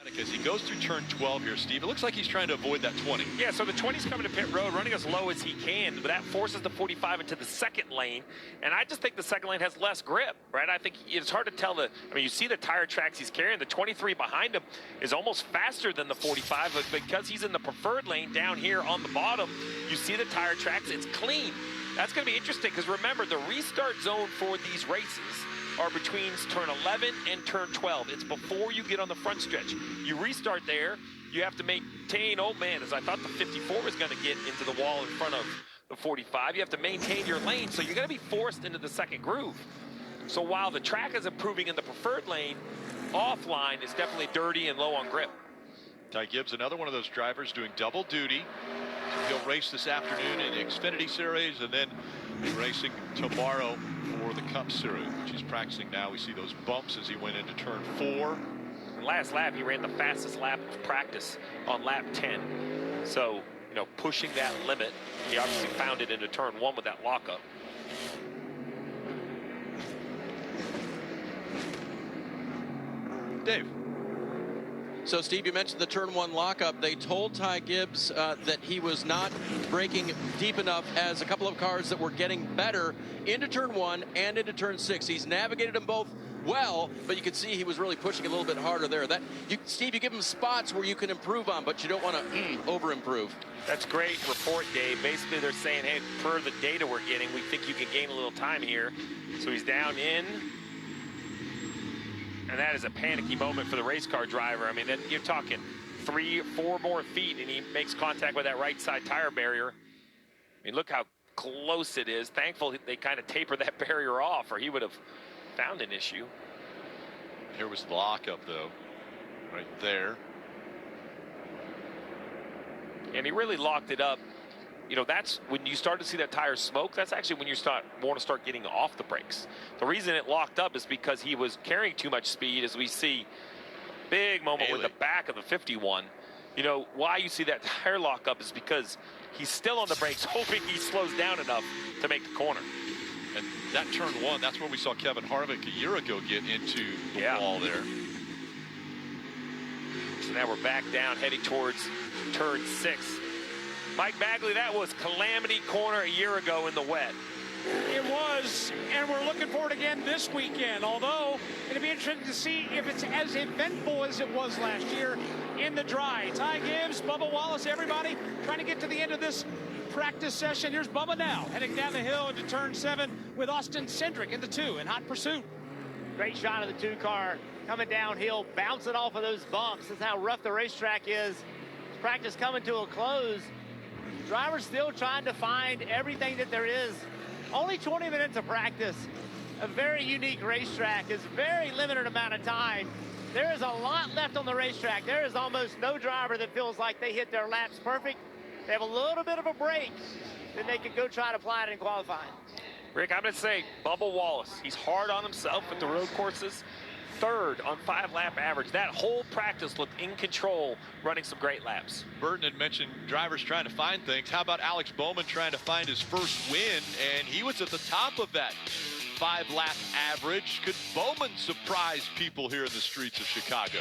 As he goes through turn 12 here, Steve, it looks like he's trying to avoid that 20. Yeah, so the 20's coming to pit road, running as low as he can, but that forces the 45 into the second lane, and I just think the second lane has less grip, right? I think it's hard to tell you see the tire tracks he's carrying. The 23 behind him is almost faster than the 45, but because he's in the preferred lane down here on the bottom, you see the tire tracks, it's clean. That's going to be interesting because remember, the restart zone for these races are between turn 11 and turn 12. It's before you get on the front stretch. You restart there, you have to maintain, oh man, as I thought the 54 was going to get into the wall in front of the 45. You have to maintain your lane, so you're going to be forced into the second groove. So while the track is improving in the preferred lane, offline is definitely dirty and low on grip. Ty Gibbs, another one of those drivers doing double duty. He'll race this afternoon in the Xfinity Series and then be racing tomorrow for the Cup Series, which he's practicing now. We see those bumps as he went into turn 4. Last lap, he ran the fastest lap of practice on lap 10. So, pushing that limit, he obviously found it into turn 1 with that lockup. Dave. So, Steve, you mentioned the turn 1 lockup. They told Ty Gibbs that he was not braking deep enough as a couple of cars that were getting better into turn 1 and into turn 6. He's navigated them both well, but you can see he was really pushing a little bit harder there. Steve, you give him spots where you can improve on, but you don't want to over-improve. That's great report, Dave. Basically, they're saying, hey, per the data we're getting, we think you can gain a little time here. So he's down in. And that is a panicky moment for the race car driver. I mean, you're talking 3 or 4 more feet, and he makes contact with that right side tire barrier. I mean, look how close it is. Thankful they kind of tapered that barrier off, or he would have found an issue. Here was the lockup, though, right there. And he really locked it up. That's when you start to see that tire smoke. That's actually when you want to start getting off the brakes. The reason it locked up is because he was carrying too much speed, as we see. Big moment with the back of the 51. Why you see that tire lock up is because he's still on the brakes, hoping he slows down enough to make the corner. And that turn 1, that's where we saw Kevin Harvick a year ago get into the wall there. So now we're back down, heading towards turn 6. Mike Bagley, that was Calamity Corner a year ago in the wet. It was, and we're looking for it again this weekend, although it'll be interesting to see if it's as eventful as it was last year in the dry. Ty Gibbs, Bubba Wallace, everybody trying to get to the end of this practice session. Here's Bubba now, heading down the hill into turn 7 with Austin Cindric in the 2 in hot pursuit. Great shot of the 2 car coming downhill, bouncing off of those bumps. That's how rough the racetrack is. Practice coming to a close. Drivers still trying to find everything that there is. Only 20 minutes of practice. A very unique racetrack. Is very limited amount of time. There is a lot left on the racetrack. There is almost no driver that feels like they hit their laps perfect. They have a little bit of a break, then they can go try to apply it in qualifying. Rick, I'm going to say Bubba Wallace. He's hard on himself at the road courses. 3rd on 5-lap average. That whole practice looked in control, running some great laps. Burton had mentioned drivers trying to find things. How about Alex Bowman trying to find his first win? And he was at the top of that 5-lap average. Could Bowman surprise people here in the streets of Chicago?